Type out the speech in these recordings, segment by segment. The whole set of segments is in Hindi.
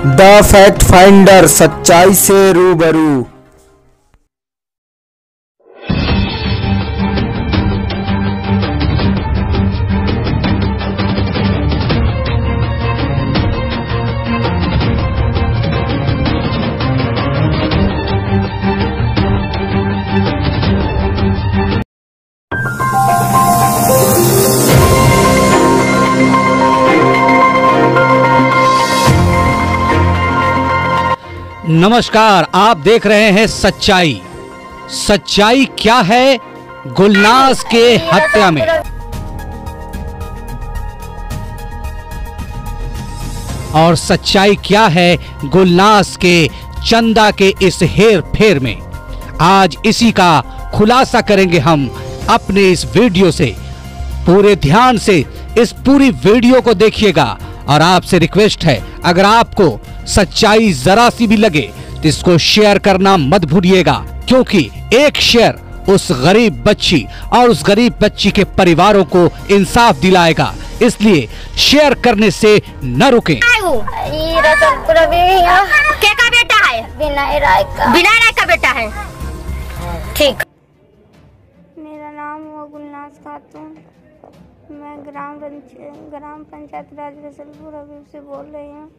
द फैक्ट फाइंडर, सच्चाई से रूबरू। नमस्कार, आप देख रहे हैं सच्चाई। सच्चाई क्या है गुलनाज के हत्या में? और सच्चाई क्या है गुलनाज के चंदा के इस हेर फेर में? आज इसी का खुलासा करेंगे हम अपने इस वीडियो से। पूरे ध्यान से इस पूरी वीडियो को देखिएगा और आपसे रिक्वेस्ट है, अगर आपको सच्चाई जरा सी भी लगे तो इसको शेयर करना मत भूलिएगा, क्योंकि एक शेयर उस गरीब बच्ची और उस गरीब बच्ची के परिवारों को इंसाफ दिलाएगा। इसलिए शेयर करने से न रुकें। क्या का बेटा है? विनय राय का बेटा है। ठीक। मेरा नाम हुआ गुलनाज खातून। मैं ग्राम पंचायत राज रसलपुर हबीब से बोल रही हूँ।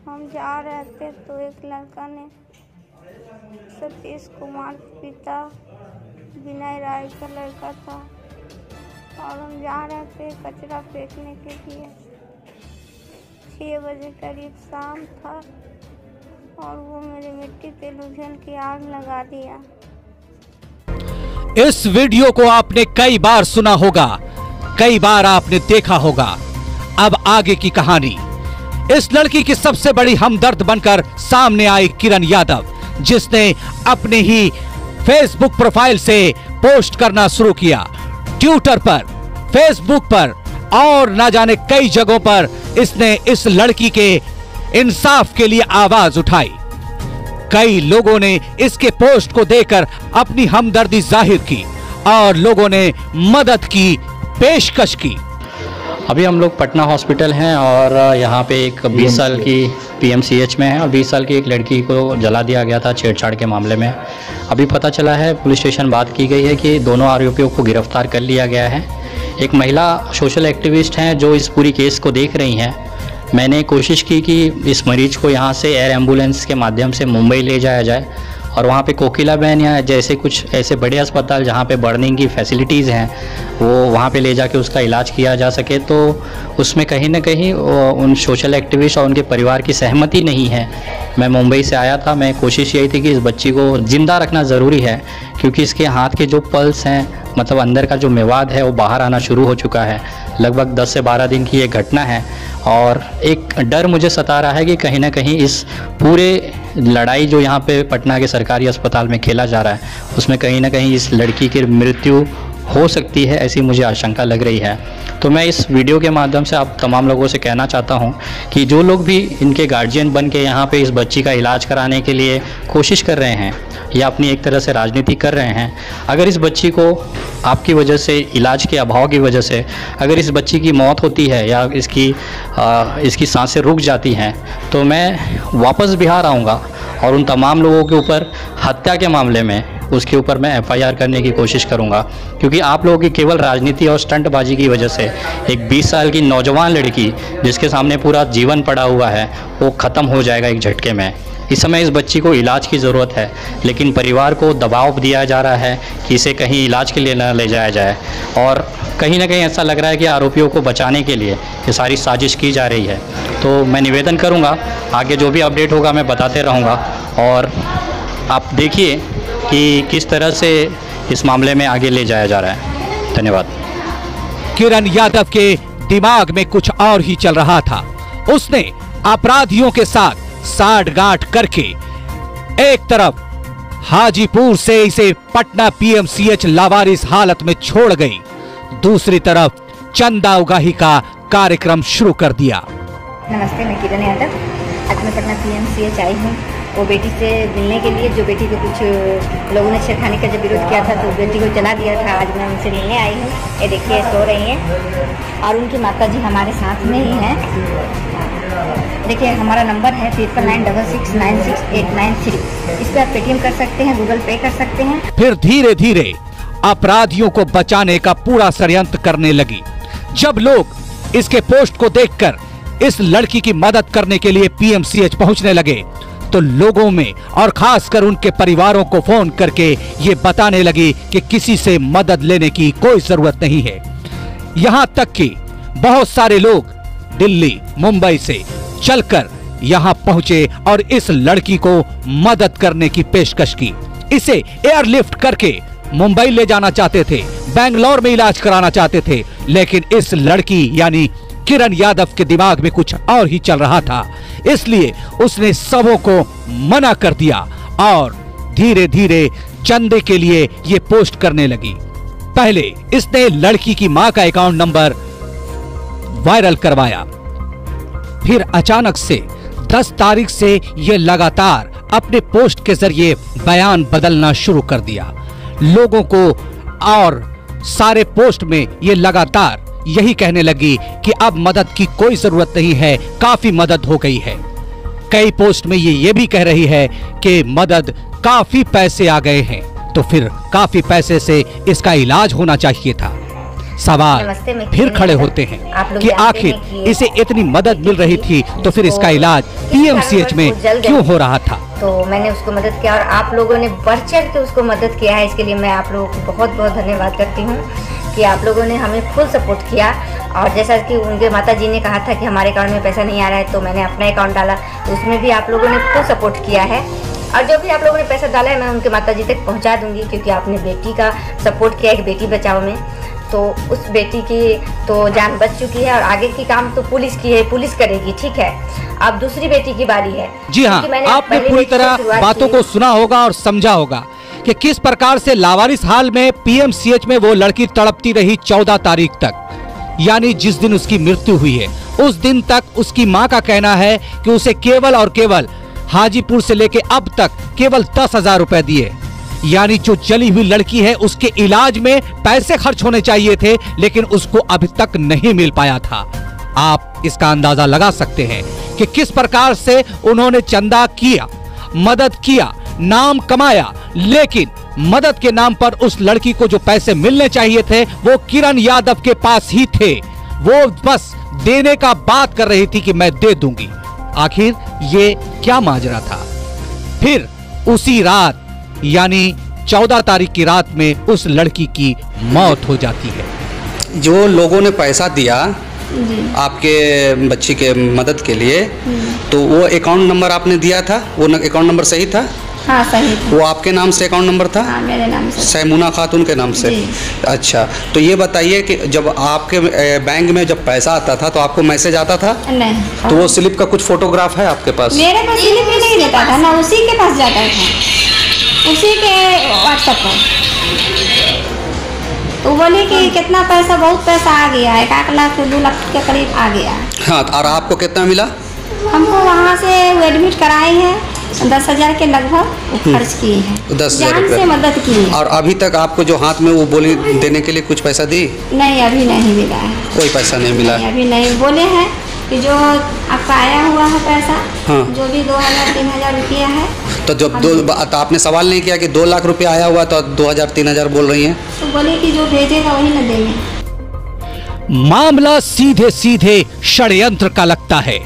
हम जा रहे थे तो एक लड़का ने सतीश कुमार पिता विनय राय का लड़का था और हम जा रहे थे कचरा फेंकने के लिए। 6 बजे करीब शाम था और वो मेरे मिट्टी तेल उलझन की आग लगा दिया। इस वीडियो को आपने कई बार सुना होगा, कई बार आपने देखा होगा। अब आगे की कहानी। इस लड़की की सबसे बड़ी हमदर्द बनकर सामने आई किरण यादव, जिसने अपने ही फेसबुक प्रोफाइल से पोस्ट करना शुरू किया। ट्विटर पर, फेसबुक पर और न जाने कई जगहों पर इसने इस लड़की के इंसाफ के लिए आवाज उठाई। कई लोगों ने इसके पोस्ट को देखकर अपनी हमदर्दी जाहिर की और लोगों ने मदद की पेशकश की। अभी हम लोग पटना हॉस्पिटल हैं और यहाँ पे एक 20 साल की पीएमसीएच में है और 20 साल की एक लड़की को जला दिया गया था छेड़छाड़ के मामले में। अभी पता चला है, पुलिस स्टेशन बात की गई है कि दोनों आरोपियों को गिरफ्तार कर लिया गया है। एक महिला सोशल एक्टिविस्ट हैं जो इस पूरी केस को देख रही हैं। मैंने कोशिश की कि इस मरीज को यहाँ से एयर एम्बुलेंस के माध्यम से मुंबई ले जाया जाए और वहाँ पे कोकिला बहन या जैसे कुछ ऐसे बड़े अस्पताल जहाँ पे बर्निंग की फैसिलिटीज़ हैं वो वहाँ पे ले जाके उसका इलाज किया जा सके। तो उसमें कहीं ना कहीं उन सोशल एक्टिविस्ट और उनके परिवार की सहमति नहीं है। मैं मुंबई से आया था, मैं कोशिश यही थी कि इस बच्ची को ज़िंदा रखना ज़रूरी है, क्योंकि इसके हाथ के जो पल्स हैं, मतलब अंदर का जो मेवाद है वो बाहर आना शुरू हो चुका है। लगभग 10 से 12 दिन की ये घटना है और एक डर मुझे सता रहा है कि कहीं ना कहीं इस पूरे लड़ाई जो यहाँ पे पटना के सरकारी अस्पताल में खेला जा रहा है उसमें कहीं ना कहीं इस लड़की की मृत्यु हो सकती है, ऐसी मुझे आशंका लग रही है। तो मैं इस वीडियो के माध्यम से आप तमाम लोगों से कहना चाहता हूं कि जो लोग भी इनके गार्जियन बन के यहाँ पे इस बच्ची का इलाज कराने के लिए कोशिश कर रहे हैं या अपनी एक तरह से राजनीति कर रहे हैं, अगर इस बच्ची को आपकी वजह से, इलाज के अभाव की वजह से अगर इस बच्ची की मौत होती है या इसकी सांसें रुक जाती हैं, तो मैं वापस बिहार आऊँगा और उन तमाम लोगों के ऊपर हत्या के मामले में उसके ऊपर मैं एफआईआर करने की कोशिश करूंगा। क्योंकि आप लोगों की केवल राजनीति और स्टंटबाजी की वजह से एक 20 साल की नौजवान लड़की जिसके सामने पूरा जीवन पड़ा हुआ है वो ख़त्म हो जाएगा एक झटके में। इस समय इस बच्ची को इलाज की ज़रूरत है, लेकिन परिवार को दबाव दिया जा रहा है कि इसे कहीं इलाज के लिए न ले जाया जाए और कहीं ना कहीं ऐसा लग रहा है कि आरोपियों को बचाने के लिए ये सारी साजिश की जा रही है। तो मैं निवेदन करूँगा, आगे जो भी अपडेट होगा मैं बताते रहूँगा और आप देखिए कि किस तरह से इस मामले में आगे ले जाया जा रहा है। धन्यवाद। किरण यादव के दिमाग में कुछ और ही चल रहा था। उसने अपराधियों के साथ साठ-गांठ करके एक तरफ हाजीपुर से इसे पटना पीएमसीएच लावारिस हालत में छोड़ गई, दूसरी तरफ चंदा उगाही का कार्यक्रम शुरू कर दिया। नमस्ते, मैं किरण यादव। आज मैं पटना पीएमसीएच आई हूँ वो बेटी से मिलने के लिए, जो बेटी को कुछ लोगों ने छेड़खानी का जब विरोध किया था तो बेटी को जला दिया था। आज मैं उनसे मिलने आई हूँ। ये देखिए सो रही हैं और उनकी माताजी हमारे साथ में ही हैं। देखिए हमारा नंबर है 9966966893। इस पर आप पेटीएम कर सकते हैं, गूगल पे कर सकते हैं। फिर धीरे धीरे अपराधियों को बचाने का पूरा षड्यंत्र करने लगी। जब लोग इसके पोस्ट को देखकर इस लड़की की मदद करने के लिए पीएमसीएच पहुंचने लगे तो लोगों में और खासकर उनके परिवारों को फोन करके ये बताने लगी कि किसी से मदद लेने की कोई जरूरत नहीं है। यहां तक कि बहुत सारे लोग दिल्ली, मुंबई से चलकर यहां पहुंचे और इस लड़की को मदद करने की पेशकश की। इसे एयरलिफ्ट करके मुंबई ले जाना चाहते थे, बेंगलोर में इलाज कराना चाहते थे, लेकिन इस लड़की यानी किरण यादव के दिमाग में कुछ और ही चल रहा था, इसलिए उसने सबों को मना कर दिया और धीरे धीरे चंदे के लिए ये पोस्ट करने लगी। पहले इसने लड़की की मां का अकाउंट नंबर वायरल करवाया, फिर अचानक से 10 तारीख से ये लगातार अपने पोस्ट के जरिए बयान बदलना शुरू कर दिया लोगों को, और सारे पोस्ट में ये लगातार यही कहने लगी कि अब मदद की कोई जरूरत नहीं है, काफी मदद हो गई है। कई पोस्ट में ये भी कह रही है कि मदद काफी पैसे आ गए हैं, तो फिर काफी पैसे से इसका इलाज होना चाहिए था। सवाल फिर खड़े होते हैं कि आखिर इसे इतनी मदद मिल रही थी तो फिर इसका इलाज पीएमसीएच में क्यों हो रहा था। तो मैंने उसको मदद किया और आप लोगों ने बढ़ चढ़ के उसको मदद किया है, इसके लिए मैं आप लोगों को बहुत बहुत धन्यवाद करती हूँ कि आप लोगों ने हमें फुल सपोर्ट किया। और जैसा कि उनके माताजी ने कहा था कि हमारे अकाउंट में पैसा नहीं आ रहा है, तो मैंने अपना अकाउंट डाला, तो उसमें भी आप लोगों ने फुल सपोर्ट किया है। और जो भी आप लोगों ने पैसा डाला है मैं उनके माताजी तक पहुँचा दूँगी, क्योंकि आपने बेटी का सपोर्ट किया, एक बेटी बचाओ में, तो उस बेटी की तो जान बच चुकी है और आगे की काम तो पुलिस की है, पुलिस करेगी, ठीक है। अब दूसरी बेटी की बारी है। जी हाँ, आपने पूरी तरह बातों को सुना होगा और समझा होगा कि किस प्रकार से लावारिस हाल में पीएमसीएच में वो लड़की तड़पती रही 14 तारीख तक, यानी जिस दिन उसकी मृत्यु हुई है। उस दिन तक उसकी मां का कहना है कि उसे केवल और केवल हाजीपुर से लेके अब तक केवल 10,000 रुपए दिए, यानी जो जली हुई लड़की है उसके इलाज में पैसे खर्च होने चाहिए थे, लेकिन उसको अभी तक नहीं मिल पाया था। आप इसका अंदाजा लगा सकते हैं कि किस प्रकार से उन्होंने चंदा किया, मदद किया, नाम कमाया, लेकिन मदद के नाम पर उस लड़की को जो पैसे मिलने चाहिए थे वो किरण यादव के पास ही थे। वो बस देने का बात कर रही थी कि मैं दे दूंगी। आखिर ये क्या माजरा था। फिर उसी रात यानी 14 तारीख की रात में उस लड़की की मौत हो जाती है। जो लोगों ने पैसा दिया आपके बच्ची के मदद के लिए, तो वो अकाउंट नंबर आपने दिया था, वो अकाउंट नंबर सही था? हाँ सही था। वो आपके नाम से अकाउंट नंबर था? हाँ, मेरे नाम से। सैमुना खातून के नाम से? अच्छा, तो ये बताइए कि जब आपके बैंक में जब पैसा आता था तो आपको मैसेज आता था? नहीं। तो वो स्लिप का कुछ फोटोग्राफ है आपके पास? मेरे पास स्लिप ही नहीं देता था ना, उसी के पास जाता था, उसी के व्हाट्सएप पर। तो बोले कि कितना पैसा, बहुत पैसा आ गया है, 1 लाख से 2 लाख के करीब आ गया। हाँ, और आपको कितना मिला? हमको वहाँ से एडमिट कराई है, 10,000 के लगभग खर्च किए हैं, 10,000 से मदद की है। और अभी तक आपको जो हाथ में वो बोली देने के लिए कुछ पैसा दी? नहीं, अभी नहीं मिला है, कोई पैसा नहीं मिला? अभी नहीं। बोले हैं कि जो आपका आया हुआ है पैसा, हाँ, जो भी 2,000-3,000 रुपया है, तो जब तो आपने सवाल नहीं किया कि 2 लाख रुपया आया हुआ तो 2,000-3,000 बोल रही हैं? तो बोले कि जो भेजेगा वही न देंगे। मामला सीधे सीधे षड्यंत्र का लगता है।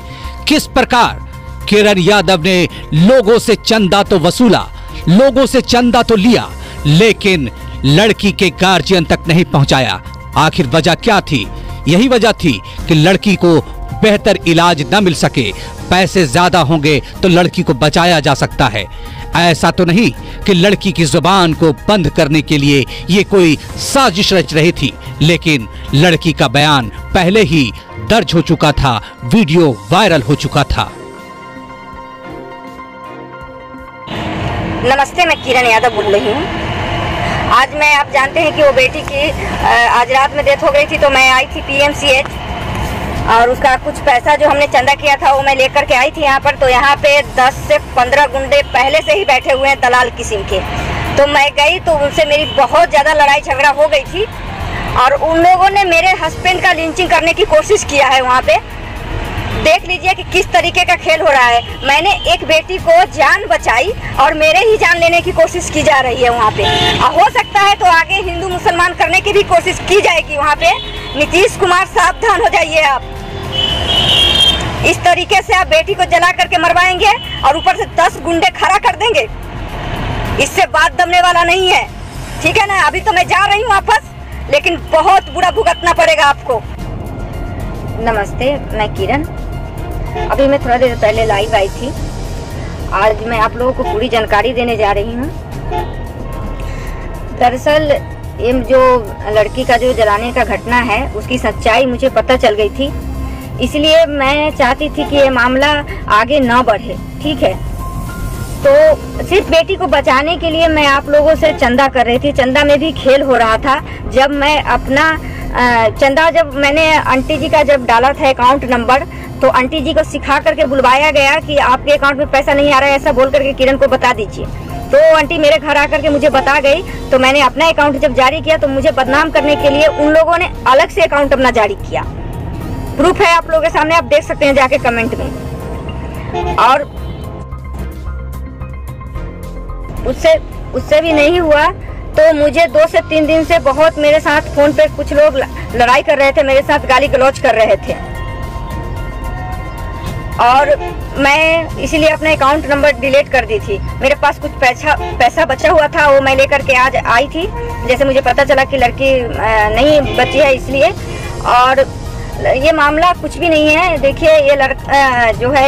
किस प्रकार किरण यादव ने लोगों से चंदा तो वसूला, लोगों से चंदा तो लिया, लेकिन लड़की के गार्जियन तक नहीं पहुंचाया। आखिर वजह क्या थी? यही वजह थी कि लड़की को बेहतर इलाज न मिल सके। पैसे ज्यादा होंगे तो लड़की को बचाया जा सकता है। ऐसा तो नहीं कि लड़की की जुबान को बंद करने के लिए ये कोई साजिश रच रही थी, लेकिन लड़की का बयान पहले ही दर्ज हो चुका था, वीडियो वायरल हो चुका था। नमस्ते, मैं किरण यादव बोल रही हूँ। आज मैं, आप जानते हैं कि वो बेटी की आज रात में डेथ हो गई थी, तो मैं आई थी पीएमसीएच और उसका कुछ पैसा जो हमने चंदा किया था वो मैं लेकर के आई थी यहाँ पर। तो यहाँ पे 10 से 15 गुंडे पहले से ही बैठे हुए हैं, दलाल किस्म के। तो मैं गई तो उनसे मेरी बहुत ज़्यादा लड़ाई झगड़ा हो गई थी और उन लोगों ने मेरे हस्बैंड का लिंचिंग करने की कोशिश किया है वहाँ पे। देख लीजिए कि किस तरीके का खेल हो रहा है। मैंने एक बेटी को जान बचाई और मेरे ही जान लेने की कोशिश की जा रही है वहाँ पे। हो सकता है तो आगे हिंदू मुसलमान करने की भी कोशिश की जाएगी वहाँ पे। नीतीश कुमार सावधान हो जाइए आप। इस तरीके से आप बेटी को जला करके मरवाएंगे और ऊपर से 10 गुंडे खड़ा कर देंगे, इससे बात दमने वाला नहीं है, ठीक है ना। अभी तो मैं जा रही हूँ वापस, लेकिन बहुत बुरा भुगतना पड़ेगा आपको। नमस्ते, मैं किरण। अभी मैं थोड़ा देर पहले लाइव आई थी। आज मैं आप लोगों को पूरी जानकारी देने जा रही हूँ। दरअसल ये जो लड़की का जो जलाने का घटना है उसकी सच्चाई मुझे पता चल गई थी, इसलिए मैं चाहती थी कि ये मामला आगे न बढ़े, ठीक है। तो सिर्फ बेटी को बचाने के लिए मैं आप लोगों से चंदा कर रही थी। चंदा में भी खेल हो रहा था। जब मैं अपना चंदा जब मैंने आंटी जी का जब डाला था अकाउंट नंबर, तो आंटी जी को सिखा करके बुलवाया गया कि आपके अकाउंट में पैसा नहीं आ रहा है, ऐसा बोल करके किरण को बता दीजिए। तो आंटी मेरे घर आकर के मुझे बता गई। तो मैंने अपना अकाउंट जब जारी किया तो मुझे बदनाम करने के लिए उन लोगों ने अलग से अकाउंट अपना जारी किया। प्रूफ है आप लोगों के सामने, आप देख सकते हैं जाके कमेंट में। और उससे भी नहीं हुआ तो मुझे 2 से 3 दिन से बहुत मेरे साथ फोन पे कुछ लोग लड़ाई कर रहे थे, मेरे साथ गाली गलौज कर रहे थे। और मैं इसीलिए अपना अकाउंट नंबर डिलीट कर दी थी। मेरे पास कुछ पैसा बचा हुआ था, वो मैं लेकर के आज आई थी। जैसे मुझे पता चला कि लड़की नहीं बची है इसलिए। और ये मामला कुछ भी नहीं है। देखिए ये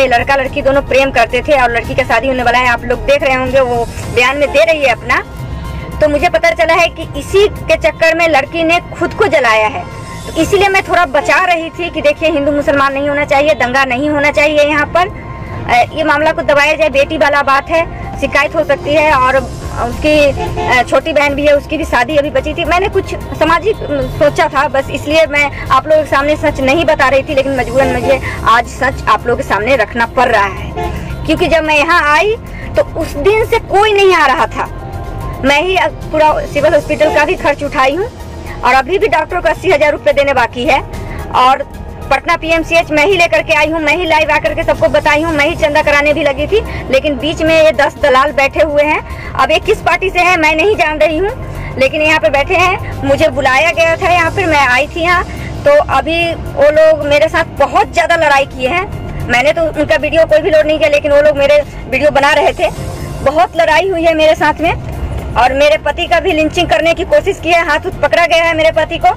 लड़का लड़की दोनों प्रेम करते थे और लड़की का शादी होने वाला है। आप लोग देख रहे होंगे, वो बयान में दे रही है अपना। तो मुझे पता चला है कि इसी के चक्कर में लड़की ने खुद को जलाया है। तो इसीलिए मैं थोड़ा बचा रही थी कि देखिए हिंदू मुसलमान नहीं होना चाहिए, दंगा नहीं होना चाहिए यहाँ पर। ये मामला को दबाया जाए, बेटी वाला बात है, शिकायत हो सकती है। और उसकी छोटी बहन भी है, उसकी भी शादी अभी बची थी। मैंने कुछ सामाजिक सोचा था बस, इसलिए मैं आप लोगों के सामने सच नहीं बता रही थी, लेकिन मजबूरन मुझे आज सच आप लोगों के सामने रखना पड़ रहा है। क्योंकि जब मैं यहाँ आई तो उस दिन से कोई नहीं आ रहा था। मैं ही पूरा सिविल हॉस्पिटल का भी खर्च उठाई हूँ और अभी भी डॉक्टर को 80,000 रुपये देने बाकी है। और पटना PMCH मैं ही लेकर के आई हूँ, मैं ही लाइव आकर के सबको बताई हूँ, मैं ही चंदा कराने भी लगी थी। लेकिन बीच में ये 10 दलाल बैठे हुए हैं। अब ये किस पार्टी से हैं मैं नहीं जान रही हूँ, लेकिन यहाँ पे बैठे हैं। मुझे बुलाया गया था यहाँ पर, मैं आई थी यहाँ। तो अभी वो लोग मेरे साथ बहुत ज़्यादा लड़ाई किए हैं। मैंने तो उनका वीडियो कोई भी लोड नहीं किया, लेकिन वो लोग मेरे वीडियो बना रहे थे। बहुत लड़ाई हुई है मेरे साथ में। और मेरे पति का भी लिंचिंग करने की कोशिश की है, हाथ पकड़ा गया है मेरे पति को।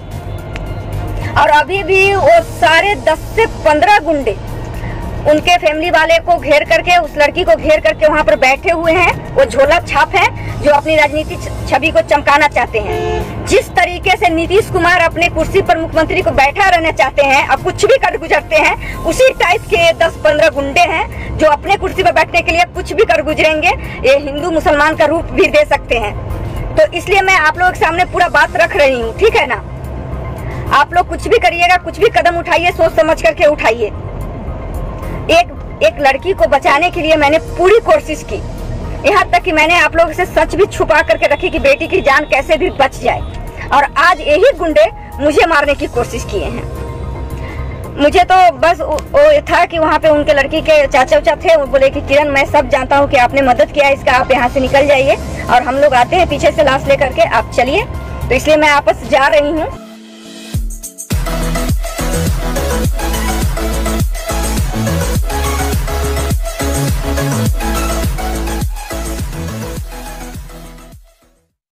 और अभी भी वो सारे 10 से 15 गुंडे उनके फैमिली वाले को घेर करके, उस लड़की को घेर करके वहाँ पर बैठे हुए हैं। वो झोला छाप है जो अपनी राजनीतिक छवि को चमकाना चाहते हैं। जिस तरीके से नीतीश कुमार अपने कुर्सी पर मुख्यमंत्री को बैठा रहना चाहते हैं और कुछ भी कर गुजरते हैं, उसी टाइप के 10-15 गुंडे हैं जो अपने कुर्सी पर बैठने के लिए कुछ भी कर गुजरेंगे। ये हिंदू मुसलमान का रूप भी दे सकते हैं। तो इसलिए मैं आप लोगों के सामने पूरा बात रख रही हूँ, ठीक है ना। आप लोग कुछ भी करिएगा, कुछ भी कदम उठाइए, सोच समझ करके उठाइए। एक लड़की को बचाने के लिए मैंने पूरी कोशिश की, यहाँ तक कि मैंने आप लोगों से सच भी छुपा करके रखी कि बेटी की जान कैसे भी बच जाए। और आज यही गुंडे मुझे मारने की कोशिश किए हैं। मुझे तो बस वो था कि वहाँ पे उनके लड़की के चाचा उचा थे, वो बोले कि किरण मैं सब जानता हूँ कि आपने मदद किया इसका, आप यहाँ से निकल जाइए और हम लोग आते हैं पीछे से लाश लेकर के, आप चलिए। तो इसलिए मैं आपस जा रही हूँ।